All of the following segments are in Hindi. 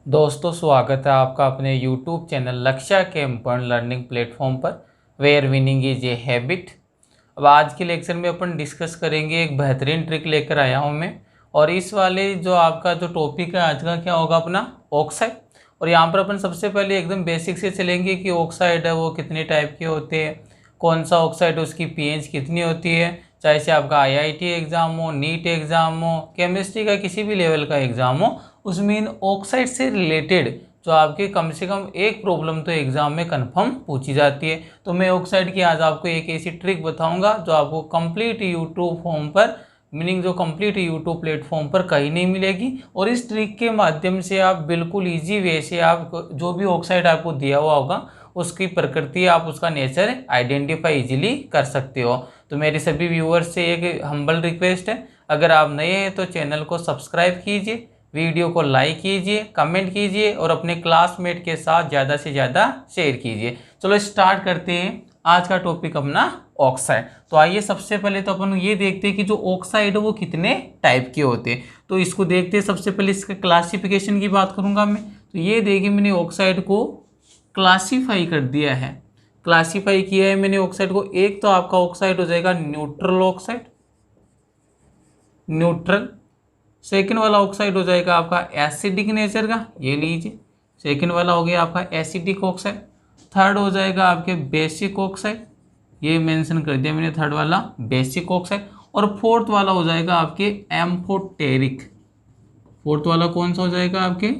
दोस्तों स्वागत है आपका अपने YouTube channel Lakshya campaign learning platform पर where winning is a habit. अब आज के लेक्चर में अपन डिस्कस करेंगे, एक बेहतरीन ट्रिक लेकर आया हूं मैं। और इस वाले जो आपका जो टॉपिक है आज का क्या होगा अपना ऑक्साइड। और यहाँ पर अपन सबसे पहले एकदम बेसिक से चलेंगे कि ऑक्साइड है वो कितने टाइप के होते हैं, कौन सा ऑक्साइड उसकी पीएच कितनी होती है। चाहे से आपका आईआईटी एग्ज़ाम हो, नीट एग्ज़ाम हो, केमिस्ट्री का किसी भी लेवल का एग्ज़ाम हो, उसमें इन ऑक्साइड से रिलेटेड जो आपके कम से कम एक प्रॉब्लम तो एग्ज़ाम में कंफर्म पूछी जाती है। तो मैं ऑक्साइड की आज आपको एक ऐसी ट्रिक बताऊंगा जो आपको कंप्लीट यूट्यूब फॉर्म पर, मीनिंग जो कंप्लीट यूट्यूब प्लेटफॉर्म पर कहीं नहीं मिलेगी। और इस ट्रिक के माध्यम से आप बिल्कुल ईजी वे से आप जो भी ऑक्साइड आपको दिया हुआ होगा उसकी प्रकृति, आप उसका नेचर आइडेंटिफाई इजीली कर सकते हो। तो मेरे सभी व्यूअर्स से एक हम्बल रिक्वेस्ट है, अगर आप नए हैं तो चैनल को सब्सक्राइब कीजिए, वीडियो को लाइक कीजिए, कमेंट कीजिए और अपने क्लासमेट के साथ ज़्यादा से ज़्यादा शेयर कीजिए। चलो स्टार्ट करते हैं आज का टॉपिक अपना ऑक्साइड। तो आइए सबसे पहले तो अपन ये देखते हैं कि जो ऑक्साइड है वो कितने टाइप के होते हैं। तो इसको देखते हैं, सबसे पहले इसका क्लासिफिकेशन की बात करूँगा मैं। तो ये देखिए मैंने ऑक्साइड को क्लासीफाई कर दिया है, क्लासीफाई किया है मैंने ऑक्साइड को। एक तो आपका ऑक्साइड हो जाएगा न्यूट्रल ऑक्साइड, न्यूट्रल। सेकंड वाला ऑक्साइड हो जाएगा आपका एसिडिक नेचर का, ये लीजिए, सेकंड वाला हो गया आपका एसिडिक ऑक्साइड। थर्ड हो जाएगा आपके बेसिक ऑक्साइड, ये मेंशन कर दिया मैंने, थर्ड वाला बेसिक ऑक्साइड। और फोर्थ वाला हो जाएगा आपके एम्फोटेरिक। फोर्थ वाला कौन सा हो जाएगा आपके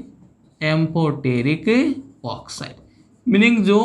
एम्फोटेरिक ऑक्साइड। मीनिंग जो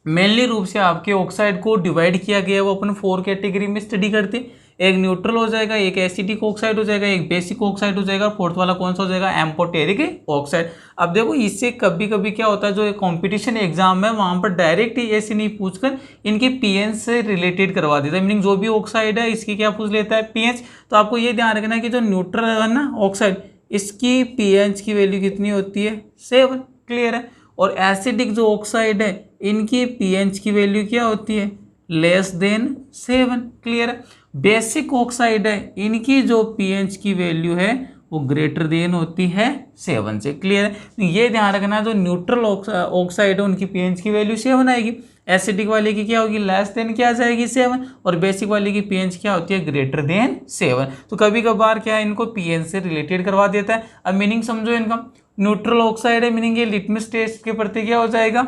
मेनली रूप से आपके ऑक्साइड को डिवाइड किया गया है वो अपन 4 कैटेगरी में स्टडी करते हैं। एक न्यूट्रल हो जाएगा, एक एसिडिक ऑक्साइड हो जाएगा, एक बेसिक ऑक्साइड हो जाएगा, फोर्थ वाला कौन सा हो जाएगा एम्फोटेरिक ऑक्साइड। अब देखो इससे कभी कभी क्या होता है, जो कंपटीशन एग्जाम है वहाँ पर डायरेक्ट ही ऐसे नहीं पूछकर इनके पीएच से रिलेटेड करवा देता है। मीनिंग जो भी ऑक्साइड है इसकी क्या पूछ लेता है, पीएच। तो आपको ये ध्यान रखना है कि जो न्यूट्रल है ना ऑक्साइड, इसकी पीएच की वैल्यू कितनी होती है, 7। क्लियर है। और एसिडिक जो ऑक्साइड है इनकी पीएच की वैल्यू क्या होती है, लेस देन 7। क्लियर है। बेसिक ऑक्साइड है इनकी जो पीएच की वैल्यू है वो ग्रेटर देन होती है 7 से। क्लियर है। ये ध्यान रखना, जो न्यूट्रल ऑक्साइड है उनकी पीएच की वैल्यू 7 आएगी, एसिडिक वाले की क्या होगी, लेस देन क्या आ जाएगी 7, और बेसिक वाले की पीएच क्या होती है, ग्रेटर देन 7। तो कभी कभार क्या है इनको पीएच से रिलेटेड करवा देता है। अब मीनिंग समझो इनका, न्यूट्रल ऑक्साइड है मीनिंग ये लिटमस टेस्ट के प्रति क्या हो जाएगा,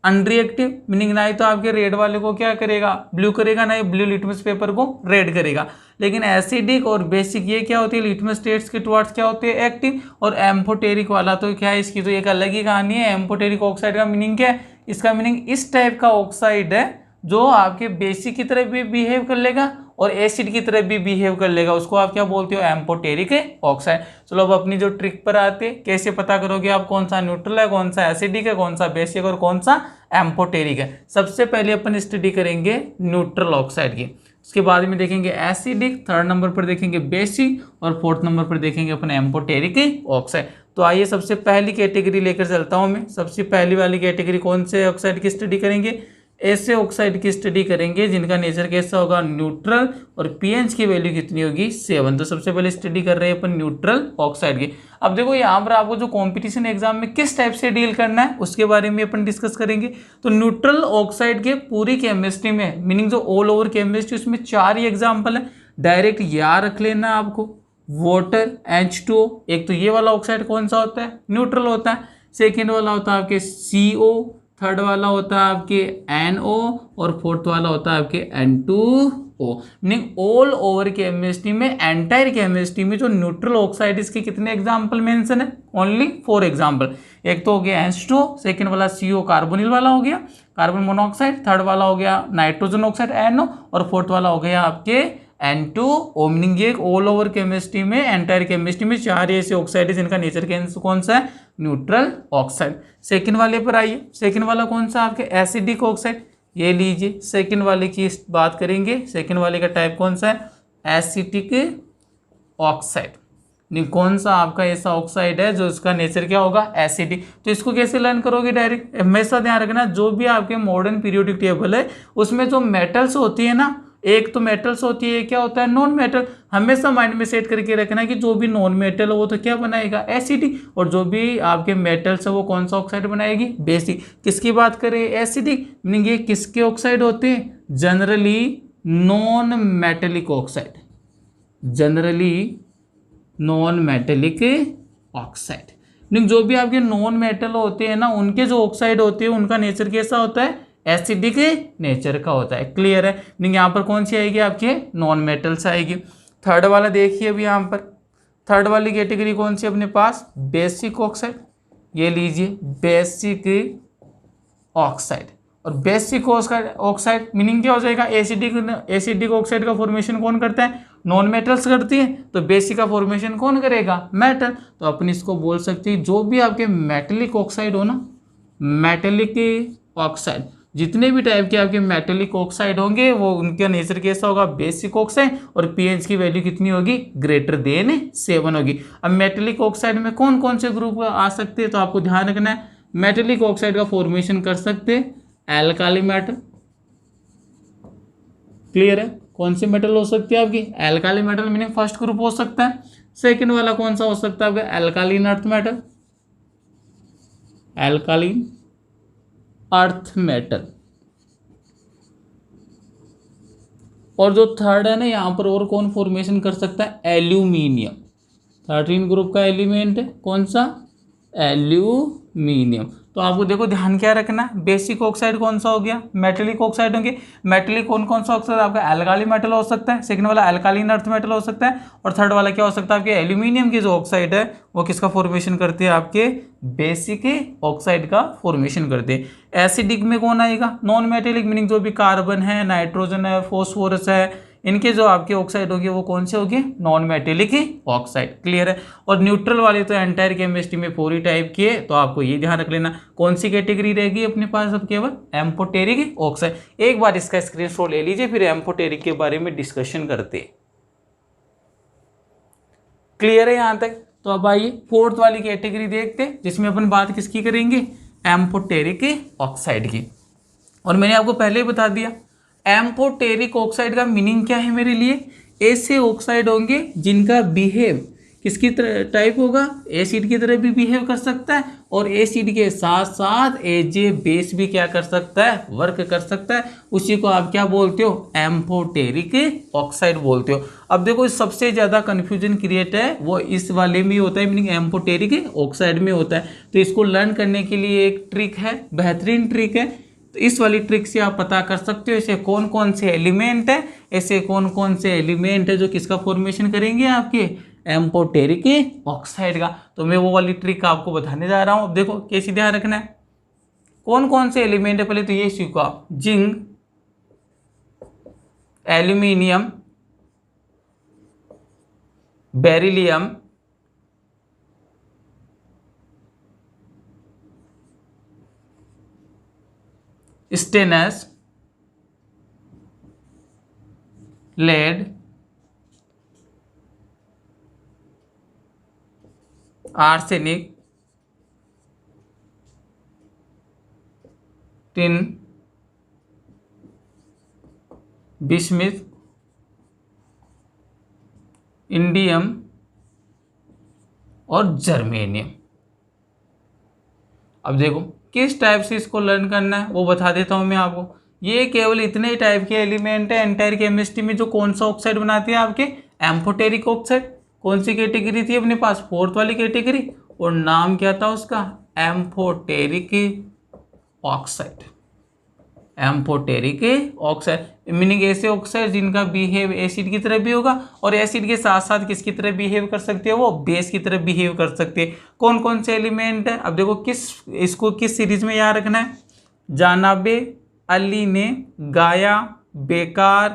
अनरिएक्टिव। मीनिंग ना ही तो आपके रेड वाले को क्या करेगा, ब्लू करेगा, ना ही ब्लू लिटमस पेपर को रेड करेगा। लेकिन एसिडिक और बेसिक ये क्या होती है, लिटमस टेस्ट के टुवर्ड्स क्या होते हैं, एक्टिव। और एम्फोटेरिक वाला तो क्या है, इसकी तो एक अलग ही कहानी है। एम्फोटेरिक ऑक्साइड का मीनिंग क्या है, इसका मीनिंग इस टाइप का ऑक्साइड है जो आपके बेसिक की तरह भी बिहेव कर लेगा और एसिड की तरह भी बिहेव कर लेगा, उसको आप क्या बोलते हो, एम्फोटेरिक ऑक्साइड। चलो अब अपनी जो ट्रिक पर आते हैं, कैसे पता करोगे आप कौन सा न्यूट्रल है, कौन सा एसिडिक है, कौन सा बेसिक और कौन सा एम्फोटेरिक है। सबसे पहले अपन स्टडी करेंगे न्यूट्रल ऑक्साइड की, उसके बाद में देखेंगे एसिडिक, थर्ड नंबर पर देखेंगे बेसिक और फोर्थ नंबर पर देखेंगे अपन एम्फोटेरिक ऑक्साइड। तो आइए सबसे पहली कैटेगरी लेकर चलता हूं मैं। सबसे पहली वाली कैटेगरी कौन से ऑक्साइड की स्टडी करेंगे, ऐसे ऑक्साइड की स्टडी करेंगे जिनका नेचर कैसा होगा, न्यूट्रल, और पीएच की वैल्यू कितनी होगी, 7। तो सबसे पहले स्टडी कर रहे हैं अपन न्यूट्रल ऑक्साइड की। अब देखो यहाँ पर आपको जो कंपटीशन एग्जाम में किस टाइप से डील करना है उसके बारे में अपन डिस्कस करेंगे। तो न्यूट्रल ऑक्साइड के पूरी केमिस्ट्री में, मीनिंग जो ऑल ओवर केमिस्ट्री, उसमें 4 ही एग्जाम्पल है। डायरेक्ट याद रख लेना आपको, वाटर, H2O। एक तो ये वाला ऑक्साइड कौन सा होता है, न्यूट्रल होता है। सेकेंड वाला होता है आपके CO, थर्ड वाला होता है आपके NO, और फोर्थ वाला होता है आपके N2O। Meaning all over chemistry में, एंटायर केमिस्ट्री में जो न्यूट्रल ऑक्साइड, इसके कितने एग्जाम्पल मेंशन है, ओनली 4 एग्जाम्पल। एक तो हो गया H2O, सेकेंड वाला CO कार्बोनिल वाला हो गया, कार्बन मोनोऑक्साइड, थर्ड वाला हो गया नाइट्रोजन ऑक्साइड NO, और फोर्थ वाला हो गया आपके N2O। मीनिंग ये ऑल ओवर केमिस्ट्री में, एंटायर केमिस्ट्री में 4 ऐसे ऑक्साइड है जिनका नेचर कौन सा है, न्यूट्रल ऑक्साइड। सेकंड वाले पर आइए, सेकंड वाला कौन सा आपके एसिडिक ऑक्साइड, ये लीजिए। सेकंड वाले की बात करेंगे, सेकंड वाले का टाइप कौन सा है, एसिटिक ऑक्साइड। नहीं, कौन सा आपका ऐसा ऑक्साइड है जो इसका नेचर क्या होगा, एसिडिक। तो इसको कैसे लर्न करोगे, डायरेक्ट हमेशा ध्यान रखना, जो भी आपके मॉडर्न पीरियोडिक टेबल है उसमें जो मेटल्स होती है ना, एक तो मेटल्स होती है, क्या होता है नॉन मेटल। हमेशा माइंड में सेट करके रखना कि जो भी नॉन मेटल है वो तो क्या बनाएगा एसिडिक, और जो भी आपके मेटल्स है वो कौन सा ऑक्साइड बनाएगी बेसिक। किसकी बात करें एसिडिक, मीनिंग ये किसके ऑक्साइड होते हैं generally non metallic oxide, generally non metallic oxide. Meaning जो भी आपके नॉन मेटल होते हैं ना उनके जो ऑक्साइड होते हैं उनका नेचर कैसा होता है एसिडिक नेचर का होता है। क्लियर है। मीनिंग यहाँ पर कौन सी आएगी आपके नॉन मेटल्स आएगी। थर्ड वाला देखिए अभी यहाँ पर थर्ड वाली कैटेगरी कौन सी अपने पास बेसिक ऑक्साइड, ये लीजिए बेसिक ऑक्साइड। और बेसिक ऑक्साइड मीनिंग क्या हो जाएगा एसिडिक ऑक्साइड का फॉर्मेशन कौन करता है नॉन मेटल्स करती है, तो बेसिक का फॉर्मेशन कौन करेगा मेटल। तो अपन इसको बोल सकते हैं जो भी आपके मेटेलिक ऑक्साइड हो ना, मेटेलिक ऑक्साइड जितने भी टाइप के आपके मेटेलिक ऑक्साइड होंगे वो उनका नेचर कैसा होगा बेसिक ऑक्साइड, और पीएच की वैल्यू कितनी होगी ग्रेटर देन 7 होगी। अब मेटेलिक ऑक्साइड में कौन कौन से ग्रुप आ सकते हैं, तो आपको ध्यान रखना है मेटेलिक ऑक्साइड का फॉर्मेशन कर सकते हैं एल्काली मेटल। क्लियर है। कौन सी मेटल हो सकती है आपकी alkali metal, meaning first group हो सकता है। सेकंड वाला कौन सा हो सकता है आपका एल्कालीन अर्थ मेटल, एल्कालीन अर्थ मेटल। और जो थर्ड है ना यहाँ पर और कौन फॉर्मेशन कर सकता है एल्यूमिनियम। 13 ग्रुप का एलिमेंट है कौन सा एल्यूमिनियम। तो आपको देखो ध्यान क्या रखना है बेसिक ऑक्साइड कौन सा हो गया मेटेलिक ऑक्साइड होंगे। मेटेलिक कौन कौन सा ऑक्साइड आपका एल्काली मेटल हो सकता है, सेकंड वाला एल्कालीन अर्थ मेटल हो सकता है, और थर्ड वाला क्या हो सकता है आपके एल्यूमिनियम की जो ऑक्साइड है वो किसका फॉर्मेशन करती है आपके बेसिक ऑक्साइड का फॉर्मेशन करते हैं। एसिडिक में कौन आएगा नॉन मेटेलिक, मीनिंग जो भी कार्बन है नाइट्रोजन है फॉस्फोरस है इनके जो आपके ऑक्साइड होगी वो कौन से होगी नॉन मेटेलिक ऑक्साइड। क्लियर है। और न्यूट्रल वाली तो एंटायर केमिस्ट्री में पूरी टाइप की है, तो आपको ये ध्यान रख लेना कौन सी कैटेगरी रहेगी अपने पास अब केवल एम्फोटेरिक ऑक्साइड। एक बार इसका स्क्रीनशॉट ले लीजिए फिर एम्फोटेरिक के बारे में डिस्कशन करते हैं। क्लियर है यहां तक। तो अब आइए फोर्थ वाली कैटेगरी देखते हैं जिसमें अपन बात किसकी करेंगे एम्फोटेरिक ऑक्साइड की। और मैंने आपको पहले ही बता दिया एम्फोटेरिक ऑक्साइड का मीनिंग क्या है मेरे लिए, ऐसे ऑक्साइड होंगे जिनका बिहेव किसकी तरह टाइप होगा एसिड की तरह भी बिहेव कर सकता है, और एसिड के साथ साथ एज ए बेस भी क्या कर सकता है वर्क कर सकता है। उसी को आप क्या बोलते हो एम्फोटेरिक ऑक्साइड बोलते हो। अब देखो सबसे ज़्यादा कन्फ्यूजन क्रिएट है वो इस वाले में होता है, मीनिंग एम्फोटेरिक ऑक्साइड में होता है। तो इसको लर्न करने के लिए एक ट्रिक है, बेहतरीन ट्रिक है। तो इस वाली ट्रिक से आप पता कर सकते हो ऐसे कौन कौन से एलिमेंट है, ऐसे कौन कौन से एलिमेंट है जो किसका फॉर्मेशन करेंगे आपके एम्फोटेरिक ऑक्साइड का। तो मैं वो वाली ट्रिक आपको बताने जा रहा हूं। अब देखो कैसे ध्यान रखना है कौन कौन से एलिमेंट है, पहले तो ये सीखो आप zinc, aluminium, beryllium, stannous, lead, arsenic, tin, bismuth, indium और जर्मेनियम। अब देखो किस टाइप से इसको लर्न करना है वो बता देता हूं मैं आपको। ये केवल इतने टाइप के एलिमेंट है एंटायर केमिस्ट्री में जो कौन सा ऑक्साइड बनाते हैं आपके एम्फोटेरिक ऑक्साइड। कौन सी कैटेगरी थी अपने पास फोर्थ वाली कैटेगरी, और नाम क्या था उसका amphoteric oxide. Amphoteric oxide meaning ऐसे ऑक्साइड जिनका बिहेव एसिड की तरह भी होगा, और एसिड के साथ साथ किसकी तरह बिहेव कर सकते हैं वो बेस की तरह बिहेव कर सकते हैं। कौन कौन से एलिमेंट है अब देखो इसको किस सीरीज में याद रखना है, जानाबे अली ने गाया बेकार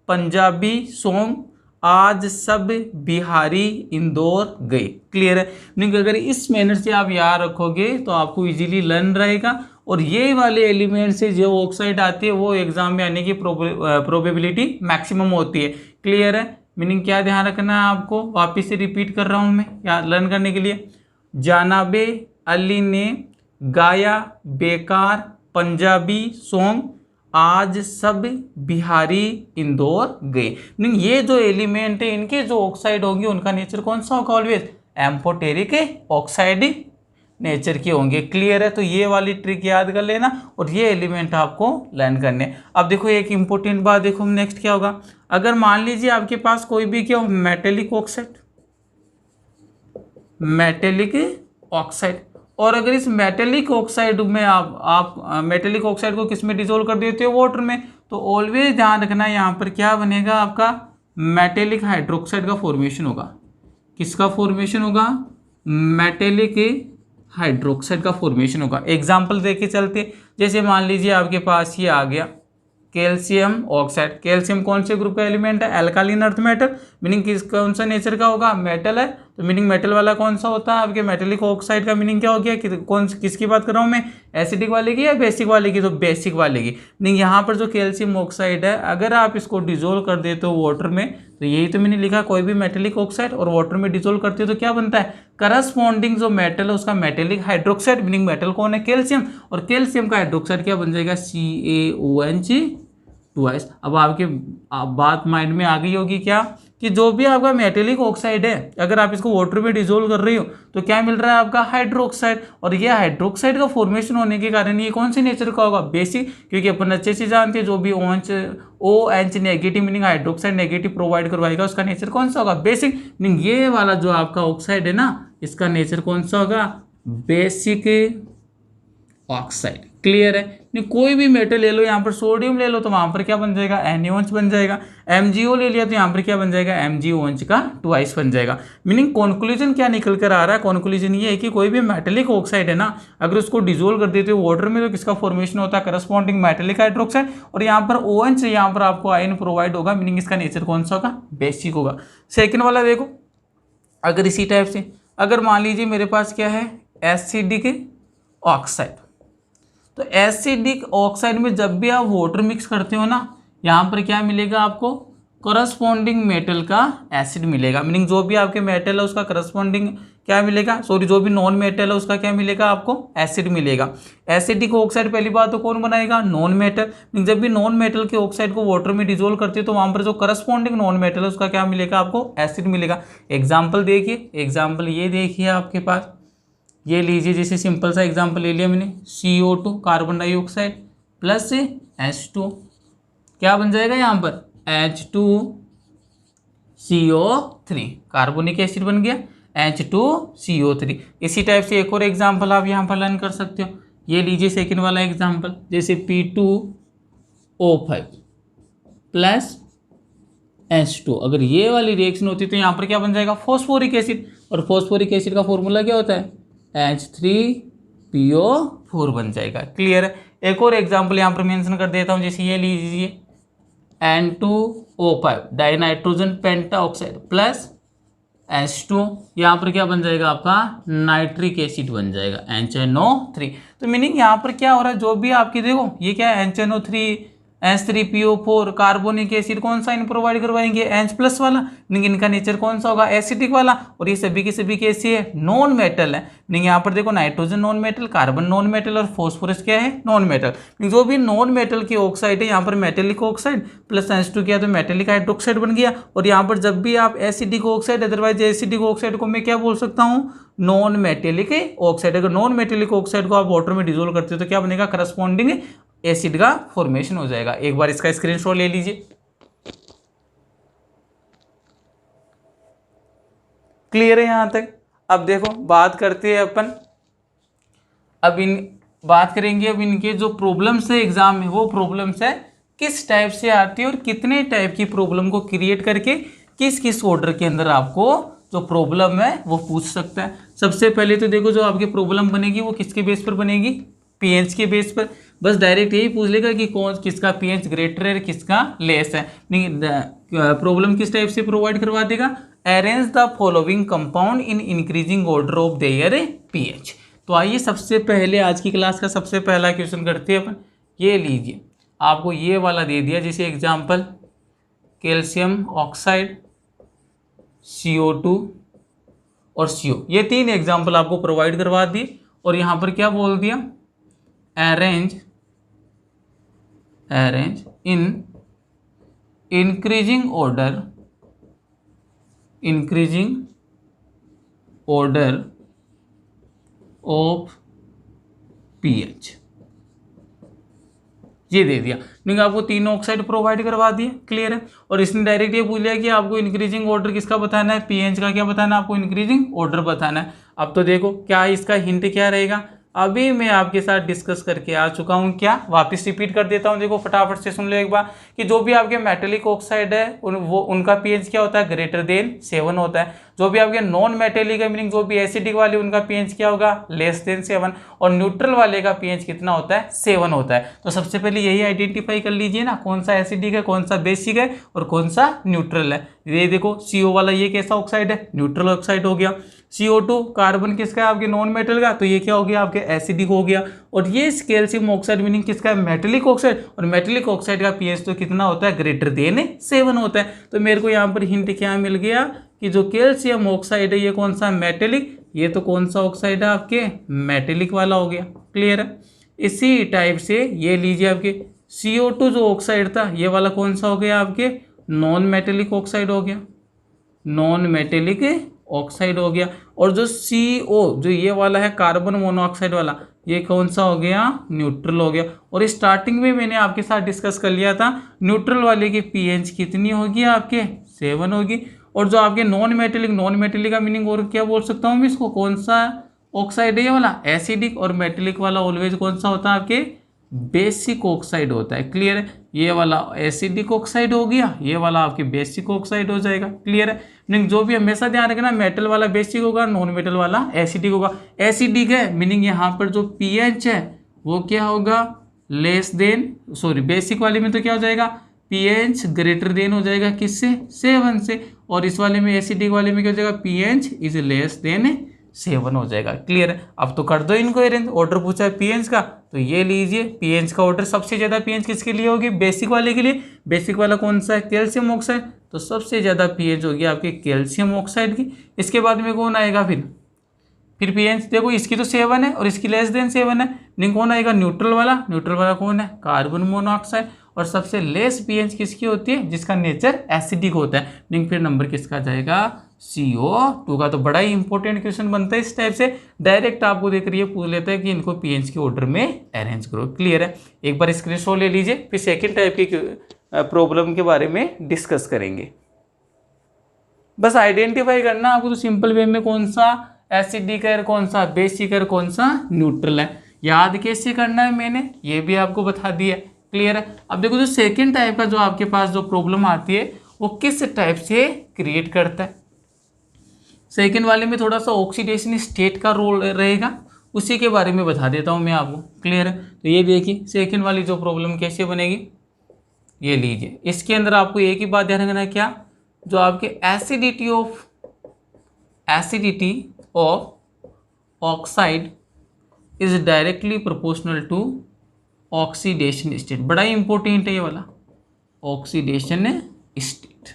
पंजाबी सॉन्ग आज सब बिहारी इंदौर गए। क्लियर है। मीनिंग अगर इस मैनर से आप याद रखोगे तो आपको इजीली लर्न रहेगा, और ये वाले एलिमेंट से जो ऑक्साइड आती है वो एग्जाम में आने की प्रोबेबिलिटी मैक्सिमम होती है। क्लियर है। मीनिंग क्या ध्यान रखना है आपको, वापस से रिपीट कर रहा हूँ मैं याद लर्न करने के लिए। जानाबे अली ने गाया बेकार पंजाबी सॉन्ग आज सब बिहारी इंदौर गए। मीनिंग ये जो एलिमेंट है इनके जो ऑक्साइड होंगे उनका नेचर कौन सा होगा, ऑलवेज एम्फोटेरिक ऑक्साइड नेचर के होंगे। क्लियर है, तो ये वाली ट्रिक याद कर लेना और ये एलिमेंट आपको लर्न करने। अब देखो एक इंपॉर्टेंट बात देखो हम नेक्स्ट क्या होगा, अगर मान लीजिए आपके पास कोई भी क्या मेटेलिक ऑक्साइड और अगर इस मेटेलिक ऑक्साइड में आप मेटेलिक ऑक्साइड को किस में डिसोल्व कर देते हो, वाटर में, तो ऑलवेज ध्यान रखना यहाँ पर क्या बनेगा, आपका मेटेलिक हाइड्रोक्साइड का फॉर्मेशन होगा। किसका फॉर्मेशन होगा, मेटेलिक हाइड्रोक्साइड का फॉर्मेशन होगा। एग्जाम्पल देके चलते, जैसे मान लीजिए आपके पास ये आ गया कैल्शियम ऑक्साइड। कैल्शियम कौन से ग्रुप का एलिमेंट है, एल्कालीन अर्थ मेटल, मीनिंग किस कौन सा नेचर का होगा, मेटल है, तो मीनिंग मेटल वाला कौन सा होता है आपके मेटेलिक ऑक्साइड का मीनिंग क्या हो गया, किसकी बात कर रहा हूँ मैं, एसिडिक वाले की या बेसिक वाले की, तो बेसिक वाले की। मीनिंग यहाँ पर जो कैल्शियम ऑक्साइड है अगर आप इसको डिजोल्व कर देते हो वाटर में, तो यही तो मैंने लिखा, कोई भी मेटेलिक ऑक्साइड और वाटर में डिजोल्व करते हो तो क्या बनता है, करस्पॉन्डिंग जो मेटल है उसका मेटेलिक हाइड्रोक्साइड, मीनिंग मेटल कौन है, कैल्शियम, और कैल्शियम का हाइड्रोक्साइड क्या बन जाएगा, CaOH2। अब आपके बात माइंड में आ गई होगी क्या, कि जो भी आपका मेटेलिक ऑक्साइड है अगर आप इसको वाटर में डिसोल्व कर रही हो तो क्या मिल रहा है आपका हाइड्रोक्साइड, और ये हाइड्रोक्साइड का फॉर्मेशन होने के कारण ये कौन से नेचर का होगा, बेसिक, क्योंकि अपन अच्छे से जानते हैं जो भी OH negative meaning hydroxide negative provide करवाएगा उसका नेचर कौन सा होगा, बेसिक, मीनिंग ये वाला जो आपका ऑक्साइड है ना इसका नेचर कौन सा होगा, बेसिक ऑक्साइड। क्लियर है, नहीं कोई भी मेटल ले लो, यहाँ पर सोडियम ले लो तो वहाँ पर क्या बन जाएगा, NaOH बन जाएगा, MgO ले लिया तो यहाँ पर क्या बन जाएगा, MgOH का ट्वाइस बन जाएगा। मीनिंग कॉन्क्लूजन क्या निकल कर आ रहा है, कॉन्क्लूजन ये है कि कोई भी मेटेलिक ऑक्साइड है ना अगर उसको डिजोल्व कर देते हो वाटर में तो किसका फॉर्मेशन होता है, करस्पॉन्डिंग मेटेलिक हाइड्रोक्साइड, और यहाँ पर OH यहाँ पर आपको आयन प्रोवाइड होगा, मीनिंग इसका नेचर कौन सा होगा, बेसिक होगा। सेकेंड वाला देखो, अगर इसी टाइप से अगर मान लीजिए मेरे पास क्या है, एसिडिक ऑक्साइड, तो एसिडिक ऑक्साइड में जब भी आप वाटर मिक्स करते हो ना यहाँ पर क्या मिलेगा आपको, करस्पॉन्डिंग मेटल का एसिड मिलेगा, मीनिंग जो भी आपके मेटल है उसका करस्पॉन्डिंग क्या मिलेगा, सॉरी जो भी नॉन मेटल है उसका क्या मिलेगा आपको, एसिड मिलेगा। एसिडिक ऑक्साइड पहली बात तो कौन बनाएगा, नॉन मेटल, मीनिंग जब भी नॉन मेटल के ऑक्साइड को वाटर में डिजोल्व करते हो तो वहाँ पर जो करस्पॉन्डिंग नॉन मेटल है उसका क्या मिलेगा आपको, एसिड मिलेगा। एग्जाम्पल देखिए, एग्जाम्पल ये देखिए आपके पास, ये लीजिए जैसे सिंपल सा एग्जांपल ले लिया मैंने, CO2 carbon dioxide plus H2 क्या बन जाएगा यहाँ पर, H2CO3 कार्बोनिक एसिड बन गया, H2CO3। इसी टाइप से एक और एग्जांपल आप यहाँ पर लर्न कर सकते हो, ये लीजिए सेकंड वाला एग्जांपल, जैसे P2O5 प्लस H2, अगर ये वाली रिएक्शन होती तो यहाँ पर क्या बन जाएगा, फॉस्फोरिक एसिड, और फॉस्फोरिक एसिड का फॉर्मूला क्या होता है, H3PO4 बन जाएगा। क्लियर है, एक और एग्जांपल यहाँ पर मेंशन कर देता हूँ, जैसे ये लीजिए N2O5 dinitrogen pentoxide plus H2, यहाँ पर क्या बन जाएगा आपका, नाइट्रिक एसिड बन जाएगा, NaNO3। तो मीनिंग यहाँ पर क्या हो रहा है, जो भी आपकी देखो ये क्या है, NaNO3 H3PO4 कार्बोनिक एसिड कौन सा इन प्रोवाइड करवाएंगे, H प्लस वाला, मीनिंग इनका नेचर कौन सा होगा, एसिडिक वाला, और ये सभी के सभी कैसे है, नॉन मेटल है। मीनिंग यहाँ पर देखो nitrogen non metal, carbon non metal और फॉस्फोरस क्या है, नॉन मेटल। जो भी नॉन मेटल की ऑक्साइड है यहाँ पर मेटेलिक ऑक्साइड प्लस H2 किया तो मेटेलिक हाइड्रोक्साइड बन गया, और यहाँ पर जब भी आप acidic oxide otherwise acidic oxide को मैं क्या बोल सकता हूँ, नॉन मेटेलिक ऑक्साइड। अगर नॉन मेटेलिक ऑक्साइड को आप वाटर में डिजोल्व करते हो तो क्या बनेगा, करस्पॉन्डिंग एसिड का फॉर्मेशन हो जाएगा। एक बार इसका स्क्रीनशॉट ले लीजिए। क्लियर है यहां तक। अब देखो बात करते हैं अपन, अब बात करेंगे अब इनके जो प्रॉब्लम्स है एग्जाम में, वो प्रॉब्लम्स है किस टाइप से आती है और कितने टाइप की प्रॉब्लम को क्रिएट करके किस किस ऑर्डर के अंदर आपको जो प्रॉब्लम है वो पूछ सकता है। सबसे पहले तो देखो जो आपकी प्रॉब्लम बनेगी वो किसके बेस पर बनेगी, पीएच के बेस पर। बस डायरेक्ट यही पूछ लेगा कि कौन किसका पीएच ग्रेटर है किसका लेस है। प्रॉब्लम किस टाइप से प्रोवाइड करवा देगा, arrange the following compound in increasing order of their pH. तो आइए सबसे पहले आज की क्लास का सबसे पहला क्वेश्चन करते हैं अपन। ये लीजिए आपको ये वाला दे दिया, जैसे एग्जांपल कैल्शियम ऑक्साइड, CO2 और CO, ये तीन एग्जांपल आपको प्रोवाइड करवा दिए। और यहाँ पर क्या बोल दिया, arrange arrange in increasing order of pH. ये दे दिया, नहीं आपको तीनों ऑक्साइड प्रोवाइड करवा दिए, क्लियर है। और इसने डायरेक्ट ये पूछ लिया कि आपको इंक्रीजिंग ऑर्डर किसका बताना है, पीएच का क्या बताना है, आपको इंक्रीजिंग ऑर्डर बताना है। अब तो देखो क्या इसका हिंट क्या रहेगा, अभी मैं आपके साथ डिस्कस करके आ चुका हूँ, क्या वापस रिपीट कर देता हूँ। देखो फटाफट से सुन लो एक बार कि जो भी आपके मेटेलिक ऑक्साइड है उनका पीएच क्या होता है, ग्रेटर देन 7 होता है। जो भी आपके नॉन मेटेलिक है, मीनिंग जो भी एसिडिक वाले उनका पीएच क्या होगा, लेस देन 7। और न्यूट्रल वाले का पीएच कितना होता है, 7 होता है। तो सबसे पहले यही आइडेंटिफाई कर लीजिए ना, कौन सा एसिडिक है, कौन सा बेसिक है और कौन सा न्यूट्रल है। ये देखो CO वाला ये कैसा ऑक्साइड है, न्यूट्रल ऑक्साइड हो गया। CO2 कार्बन किसका है, आपके नॉन मेटल का, तो ये क्या हो गया, आपके एसिडिक हो गया। और ये कैल्शियम ऑक्साइड मीनिंग किसका है, मेटेलिक ऑक्साइड। और मेटेलिक ऑक्साइड का पीएच तो कितना होता है, ग्रेटर देन 7 होता है। तो मेरे को यहाँ पर हिंट क्या मिल गया कि जो कैल्शियम ऑक्साइड है ये कौन सा, मेटेलिक। ये तो कौन सा ऑक्साइड है, आपके मेटेलिक वाला हो गया, क्लियर है। इसी टाइप से ये लीजिए आपके CO2 जो ऑक्साइड था ये वाला कौन सा हो गया, आपके नॉन मेटेलिक ऑक्साइड हो गया, नॉन मेटेलिक ऑक्साइड हो गया। और जो CO जो ये वाला है कार्बन मोनोऑक्साइड वाला, ये कौन सा हो गया, न्यूट्रल हो गया। और स्टार्टिंग में मैंने आपके साथ डिस्कस कर लिया था, न्यूट्रल वाले की पीएच कितनी होगी, आपके 7 होगी। और जो आपके नॉन मेटेलिक का मीनिंग और क्या बोल सकता हूँ मैं इसको, कौन सा ऑक्साइड है ये वाला, एसिडिक। और मेटेलिक वाला ऑलवेज कौन सा होता है, आपके बेसिक ऑक्साइड होता है, क्लियर है। ये वाला एसिडिक ऑक्साइड हो गया, ये वाला आपके बेसिक ऑक्साइड हो जाएगा, क्लियर है। मीनिंग जो भी हमेशा ध्यान रखना, मेटल वाला बेसिक होगा, नॉन मेटल वाला एसिडिक होगा। एसिडिक है मीनिंग यहाँ पर जो पीएच है वो क्या होगा, लेस देन, सॉरी बेसिक वाले में तो क्या हो जाएगा, पीएच ग्रेटर देन हो जाएगा किससे, 7 से। और इस वाले में एसिडिक वाले में क्या हो जाएगा, पीएच इज लेस देन 7 हो जाएगा, क्लियर है। अब तो कर दो इनको अरेंज, ऑर्डर पूछा है पीएच का, तो ये लीजिए पीएच का ऑर्डर सबसे ज़्यादा पीएच किसके लिए होगी, बेसिक वाले के लिए। बेसिक वाला कौन सा है, कैल्शियम ऑक्साइड, तो सबसे ज़्यादा पीएच होगी आपके कैल्शियम ऑक्साइड की। इसके बाद में कौन आएगा फिर पीएच देखो इसकी तो 7 है और इसकी लेस देन 7 है, नहीं कौन आएगा, न्यूट्रल वाला कौन है, कार्बन मोनोऑक्साइड। और सबसे लेस पीएच किसकी होती है, जिसका नेचर एसिडिक होता है, नहीं फिर नंबर किसका जाएगा, CO2 का। तो बड़ा ही इंपॉर्टेंट क्वेश्चन बनता है इस टाइप से, डायरेक्ट आपको देख रही है पूछ लेता है कि इनको पीएच के ऑर्डर में अरेंज करो, क्लियर है। एक बार स्क्रीनशॉट ले लीजिए, फिर सेकेंड टाइप की प्रॉब्लम के बारे में डिस्कस करेंगे। बस आइडेंटिफाई करना आपको तो सिंपल वे में, कौन सा एसिडिक है, कौन सा बेसिक है, कौन सा न्यूट्रल है। याद कैसे करना है मैंने ये भी आपको बता दिया, क्लियर है। अब देखो जो सेकेंड टाइप का जो आपके पास जो प्रॉब्लम आती है वो किस टाइप से क्रिएट करता है। सेकेंड वाले में थोड़ा सा ऑक्सीडेशन स्टेट का रोल रहेगा, उसी के बारे में बता देता हूँ मैं आपको, क्लियर है। तो ये देखिए सेकेंड वाली जो प्रॉब्लम कैसे बनेगी, ये लीजिए। इसके अंदर आपको एक ही बात ध्यान रखना है, क्या, जो आपके acidity of oxide is directly proportional to oxidation state. बड़ा ही इंपॉर्टेंट है ये वाला, ऑक्सीडेशन स्टेट,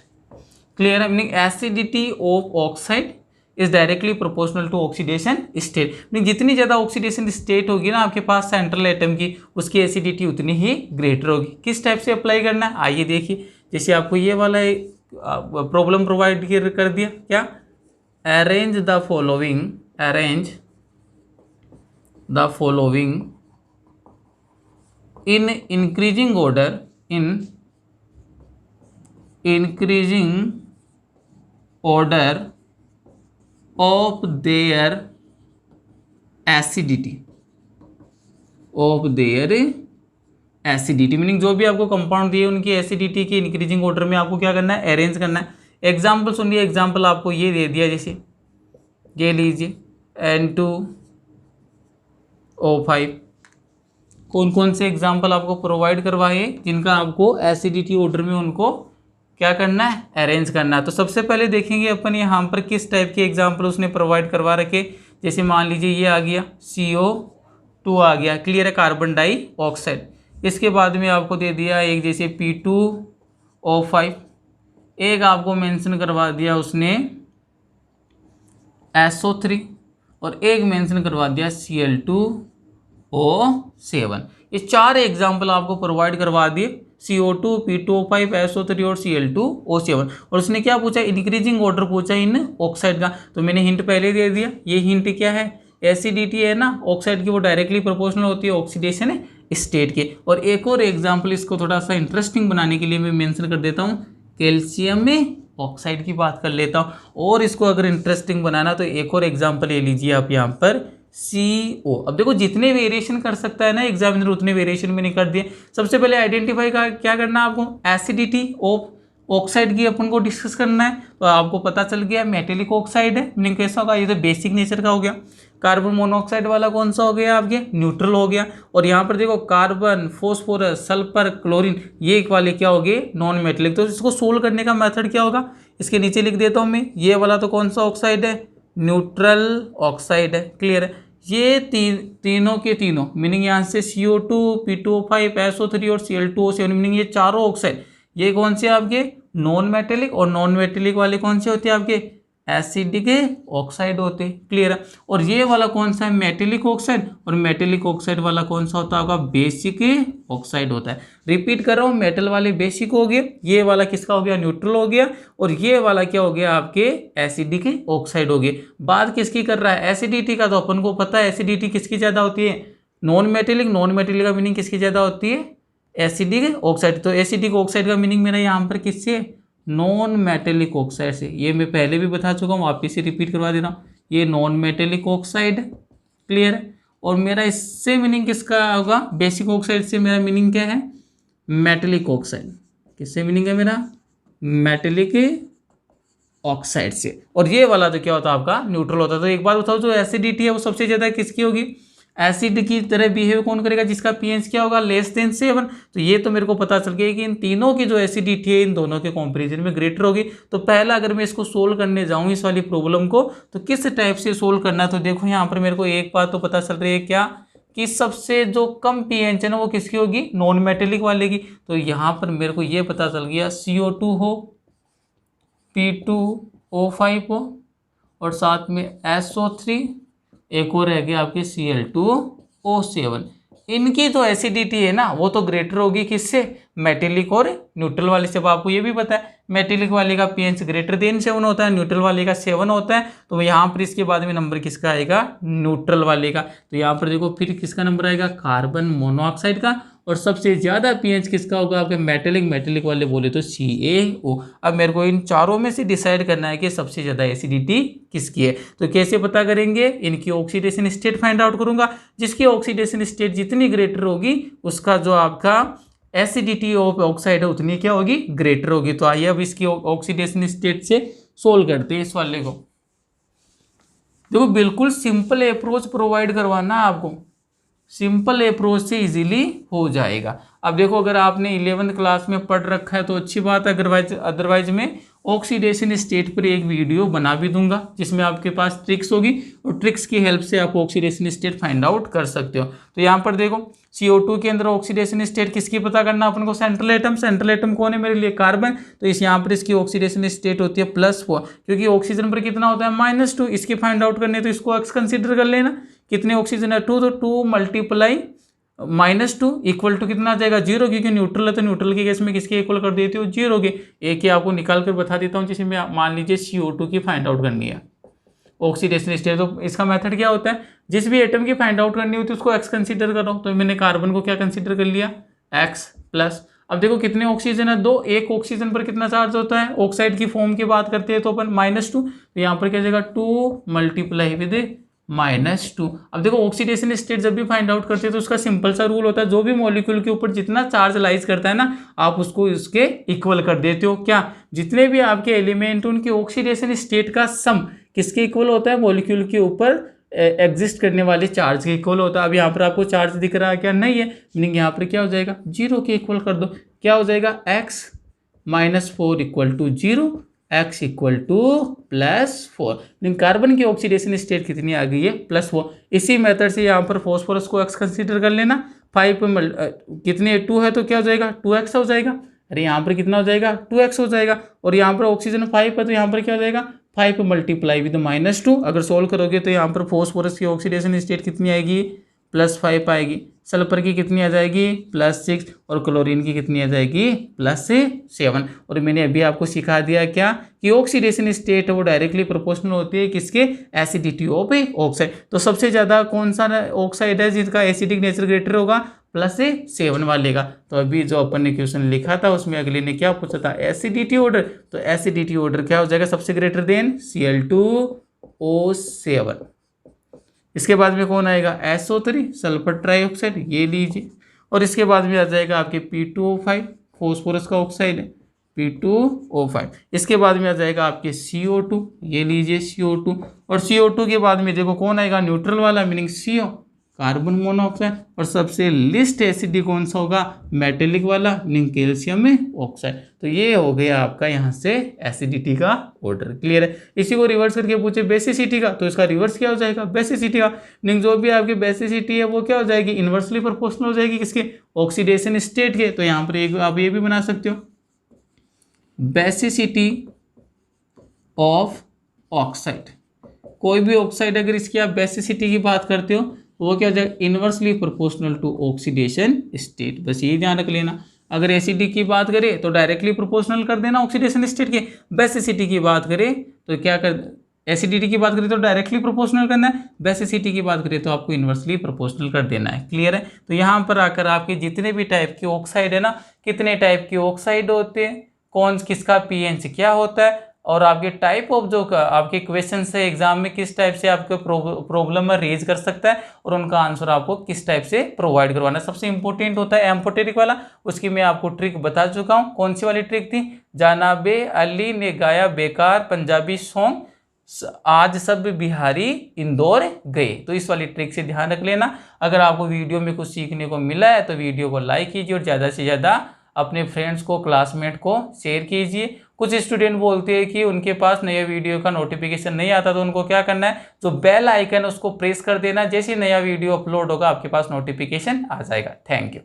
क्लियर है। Meaning acidity of oxide is directly proportional to oxidation state. Meaning जितनी ज़्यादा ऑक्सीडेशन स्टेट होगी ना आपके पास सेंट्रल एटम की, उसकी एसिडिटी उतनी ही ग्रेटर होगी। किस टाइप से अप्लाई करना है, आइए देखिए। जैसे आपको ये वाला प्रॉब्लम प्रोवाइड कर दिया, क्या, arrange the following in increasing order of their acidity meaning जो भी आपको कंपाउंड दिए उनकी एसिडिटी की इंक्रीजिंग ऑर्डर में आपको क्या करना है, अरेंज करना है। एग्जाम्पल सुनिए, एग्जाम्पल आपको ये दे दिया, जैसे ये लीजिए N2O5। कौन कौन से एग्जाम्पल आपको प्रोवाइड करवाए जिनका आपको एसिडिटी ऑर्डर में उनको क्या करना है, अरेंज करना है। तो सबसे पहले देखेंगे अपन यहाँ पर किस टाइप के एग्जाम्पल उसने प्रोवाइड करवा रखे। जैसे मान लीजिए ये आ गया CO2 आ गया, क्लियर है, कार्बन डाइऑक्साइड। इसके बाद में आपको दे दिया एक जैसे P2O5, एक आपको मेंशन करवा दिया उसने SO3 और एक मेंशन करवा दिया Cl2 CO7। ये 4 एग्जाम्पल आपको प्रोवाइड करवा दिए, CO2, P2O5, SO3 और Cl2O7। और उसने क्या पूछा, इंक्रीजिंग ऑर्डर पूछा इन ऑक्साइड का। तो मैंने हिंट पहले दे दिया, ये हिंट क्या है, एसिडिटी है ना ऑक्साइड की, वो डायरेक्टली प्रोपोर्शनल होती है ऑक्सीडेशन स्टेट के। और एक और एग्जाम्पल इसको थोड़ा सा इंटरेस्टिंग बनाने के लिए मैं मेंशन कर देता हूँ, कैल्शियम में ऑक्साइड की बात कर लेता हूँ। और इसको अगर इंटरेस्टिंग बनाना तो एक और एग्जाम्पल ले लीजिए आप यहाँ पर, CO। अब देखो जितने वेरिएशन कर सकता है ना एग्जामिनर उतने वेरिएशन मैंने कर दिए। सबसे पहले आइडेंटिफाई का क्या करना है आपको, एसिडिटी ऑफ ऑक्साइड की अपन को डिस्कस करना है। तो आपको पता चल गया मेटेलिक ऑक्साइड है, मीनिंग कैसा होगा, ये तो बेसिक नेचर का हो गया। कार्बन मोनोऑक्साइड वाला कौन सा हो गया आपके, न्यूट्रल हो गया। और यहाँ पर देखो कार्बन, फॉस्फोरस, सल्फर, क्लोरीन, ये एक वाले क्या हो गए, नॉन मेटेलिक। तो इसको सोल्व करने का मेथड क्या होगा, इसके नीचे लिख देता हूँ मैं। ये वाला तो कौन सा ऑक्साइड है, न्यूट्रल ऑक्साइड है, क्लियर है। ये तीनों के तीनों, मीनिंग यहाँ से CO2, P2O5, SO3 और Cl2O7, मीनिंग ये चारों ऑक्साइड ये कौन से आपके, नॉन मेटेलिक। और नॉन मेटेलिक वाले कौन से होते हैं आपके, एसिडिक ऑक्साइड होते, क्लियर है। और ये वाला कौन सा है, मेटेलिक ऑक्साइड। और मेटेलिक ऑक्साइड वाला कौन सा होता है आपका, बेसिक ऑक्साइड होता है। रिपीट कर रहा हूँ, मेटल वाले बेसिक हो गए, ये वाला किसका हो गया, न्यूट्रल हो गया। और ये वाला क्या हो गया आपके, एसिडिक ऑक्साइड हो गए। बात किसकी कर रहा है, एसिडिटी का। तो अपन को पता है एसिडिटी किसकी ज़्यादा होती है, नॉन मेटेलिक। नॉन मेटेलिक का मीनिंग किसकी ज़्यादा होती है, एसिडिक ऑक्साइड। तो एसिडिक ऑक्साइड का मीनिंग मेरा यहाँ पर किससे, नॉन मेटेलिक ऑक्साइड से। ये मैं पहले भी बता चुका हूँ, वापिस से रिपीट करवा दे रहा हूँ, ये नॉन मेटेलिक ऑक्साइड, क्लियर है। और मेरा इससे मीनिंग किसका होगा, बेसिक ऑक्साइड से मेरा मीनिंग क्या है, मेटेलिक ऑक्साइड। किससे मीनिंग है मेरा, मेटेलिक ऑक्साइड से। और ये वाला तो क्या होता है आपका, न्यूट्रल होता है। तो एक बात बताओ, जो एसिडिटी है वो सबसे ज़्यादा किसकी होगी, एसिड की तरह बिहेव कौन करेगा, जिसका pH क्या होगा, <7। तो ये तो मेरे को पता चल गया कि इन तीनों की जो एसिडिटी है इन दोनों के कंपैरिजन में ग्रेटर होगी। तो पहला अगर मैं इसको सोल्व करने जाऊँ इस वाली प्रॉब्लम को, तो किस टाइप से सोल्व करना है। तो देखो यहाँ पर मेरे को एक बात तो पता चल रही है, क्या कि सबसे जो कम pH है ना वो किसकी होगी, नॉन मेटेलिक वाले की। तो यहाँ पर मेरे को ये पता चल गया, CO2 हो, P2O5 हो, और साथ में SO3, एक और है गया आपकी Cl2O7। इनकी जो एसिडिटी है ना वो तो ग्रेटर होगी किससे, मेटेलिक और न्यूट्रल वाले से। अब आपको ये भी पता है मेटेलिक वाले का pH ग्रेटर देन 7 होता है, न्यूट्रल वाले का 7 होता है। तो यहाँ पर इसके बाद में नंबर किसका आएगा, न्यूट्रल वाले का। तो यहाँ पर देखो फिर किसका नंबर आएगा, कार्बन मोनोऑक्साइड का। और सबसे ज़्यादा pH किसका होगा आपके, मेटेलिक वाले बोले तो CaO। अब मेरे को इन चारों में से डिसाइड करना है कि सबसे ज़्यादा एसिडिटी किसकी है। तो कैसे पता करेंगे, इनकी ऑक्सीडेशन स्टेट फाइंड आउट करूंगा। जिसकी ऑक्सीडेशन स्टेट जितनी ग्रेटर होगी उसका जो आपका एसिडिटी ऑफ ऑक्साइड है उतनी क्या होगी, ग्रेटर होगी। तो आइए अब इसकी ऑक्सीडेशन स्टेट से सोल्व करते हैं इस वाले को। देखो बिल्कुल सिंपल अप्रोच प्रोवाइड करवाना आपको, सिंपल अप्रोच से इजीली हो जाएगा। अब देखो अगर आपने 11th क्लास में पढ़ रखा है तो अच्छी बात है, अदरवाइज मैं ऑक्सीडेशन स्टेट पर एक वीडियो बना भी दूंगा जिसमें आपके पास ट्रिक्स होगी, और ट्रिक्स की हेल्प से आप ऑक्सीडेशन स्टेट फाइंड आउट कर सकते हो। तो यहाँ पर देखो CO2 के अंदर ऑक्सीडेशन स्टेट किसकी पता करना अपन को, सेंट्रल एटम कौन है मेरे लिए, कार्बन। तो इस यहाँ पर इसकी ऑक्सीडेशन स्टेट होती है +4, क्योंकि ऑक्सीजन पर कितना होता है -2। इसकी फाइंड आउट करने तो इसको x कंसिडर कर लेना, कितने ऑक्सीजन है 2, तो 2 × -2 इक्वल टू कितना आ जाएगा 0, क्योंकि न्यूट्रल है तो न्यूट्रल के केस में किसके इक्वल कर देते हो 0 के। एक ही आपको निकाल कर बता देता हूँ, जिसमें मान लीजिए CO2 की फाइंड आउट करनी है ऑक्सीडेशन स्टेट। तो इसका मेथड क्या होता है, जिस भी एटम की फाइंड आउट करनी होती है उसको x कंसीडर करो। तो मैंने कार्बन को क्या कंसीडर कर लिया, x+। अब देखो कितने ऑक्सीजन है 2, एक ऑक्सीजन पर कितना चार्ज होता है, ऑक्साइड की फॉर्म की बात करते हैं तो अपन -2। तो यहाँ पर क्या जाएगा 2 × -2। अब देखो ऑक्सीडेशन स्टेट जब भी फाइंड आउट करते हैं तो उसका सिंपल सा रूल होता है, जो भी मॉलिक्यूल के ऊपर जितना चार्ज लाइज करता है ना आप उसको इसके इक्वल कर देते हो। क्या, जितने भी आपके एलिमेंट उनके ऑक्सीडेशन स्टेट का सम किसके इक्वल होता है, मॉलिक्यूल के ऊपर एग्जिस्ट करने वाले चार्ज के इक्वल होता है। अब यहाँ पर आपको चार्ज दिख रहा है क्या, नहीं है, मीनिंग यहाँ पर क्या हो जाएगा 0 के इक्वल कर दो। क्या हो जाएगा x -4 = 0, x +4। लेकिन कार्बन की ऑक्सीडेशन स्टेट कितनी आ गई है, +4। इसी मेथड से यहाँ पर फॉस्फोरस को x कंसीडर कर लेना, 5 कितने 2 है तो क्या हो जाएगा 2x हो जाएगा। अरे यहाँ पर कितना हो जाएगा 2x हो जाएगा। और यहाँ पर ऑक्सीजन 5 है तो यहाँ पर क्या हो जाएगा 5 × -2। अगर सोल्व करोगे तो यहाँ पर फॉस्फोरस की ऑक्सीडेशन स्टेट कितनी आएगी +5 आएगी, सल्फर की कितनी आ जाएगी +6 और क्लोरीन की कितनी आ जाएगी +7। और मैंने अभी आपको सिखा दिया क्या कि ऑक्सीडेशन स्टेट वो डायरेक्टली प्रोपोर्शनल होती है किसके, एसिडिटी ऑफ ऑक्साइड। तो सबसे ज़्यादा कौन सा ऑक्साइड है जिसका एसिडिक नेचर ग्रेटर होगा, +7 वाले का। तो अभी जो अपन ने क्वेश्चन लिखा था उसमें अगले ने क्या पूछा था, एसिडिटी ऑर्डर। तो एसिडिटी ऑर्डर क्या हो जाएगा, सबसे ग्रेटर देन Cl2O7। इसके बाद में कौन आएगा, SO3 सल्फर ट्राइऑक्साइड, ये लीजिए। और इसके बाद में आ जाएगा आपके P2O5 फॉस्फोरस का ऑक्साइड है, P2O5। इसके बाद में आ जाएगा आपके CO2, ये लीजिए CO2। और CO2 के बाद में देखो कौन आएगा, न्यूट्रल वाला मीनिंग CO कार्बन मोनोऑक्साइड। और सबसे लिस्ट एसिडिक कौन सा होगा, मेटेलिक वाला मीनिंग कैल्शियम ऑक्साइड। तो ये हो गया आपका यहाँ से एसिडिटी का ऑर्डर। क्लियर है। इसी को रिवर्स करके पूछे बेसिसिटी का, तो इसका रिवर्स क्या हो जाएगा, बेसिसिटी का मीनिंग जो भी आपकी बेसिसिटी है वो क्या हो जाएगी, इन्वर्सली प्रोपोर्शनल हो जाएगी किसके, ऑक्सीडेशन स्टेट के। तो यहाँ पर एक आप ये भी बना सकते हो, बेसिसिटी ऑफ ऑक्साइड। कोई भी ऑक्साइड अगर इसकी आप बेसिसिटी की बात करते हो वो क्या हो जाएगा, inversely proportional to oxidation state. बस ये ध्यान रख लेना। अगर एसिडिक की बात करें तो डायरेक्टली प्रोपोर्शनल कर देना ऑक्सीडेशन स्टेट के, बेसिसिटी की बात करें तो क्या कर, एसिडिटी की बात करें तो डायरेक्टली प्रोपोर्शनल करना है, बेसिसिटी की बात करें तो आपको इन्वर्सली प्रोपोर्शनल कर देना है। क्लियर है। तो यहाँ पर आकर आपके जितने भी टाइप के ऑक्साइड है ना, कितने टाइप के ऑक्साइड होते हैं, कौन किसका पीएच क्या होता है, और आपके टाइप ऑफ जो आपके क्वेश्चन से एग्जाम में किस टाइप से आपको प्रॉब्लम में रेज कर सकता है और उनका आंसर आपको किस टाइप से प्रोवाइड करवाना है। सबसे इंपॉर्टेंट होता है एम्फोटेरिक वाला, उसकी मैं आपको ट्रिक बता चुका हूँ। कौन सी वाली ट्रिक थी, जानाबे अली ने गाया बेकार पंजाबी सॉन्ग, आज सब बिहारी इंदौर गए। तो इस वाली ट्रिक से ध्यान रख लेना। अगर आपको वीडियो में कुछ सीखने को मिला है तो वीडियो को लाइक कीजिए और ज़्यादा से ज़्यादा अपने फ्रेंड्स को, क्लासमेट को शेयर कीजिए। कुछ स्टूडेंट बोलते हैं कि उनके पास नया वीडियो का नोटिफिकेशन नहीं आता, तो उनको क्या करना है, जो बेल आइकन उसको प्रेस कर देना, जैसे नया वीडियो अपलोड होगा आपके पास नोटिफिकेशन आ जाएगा। Thank you.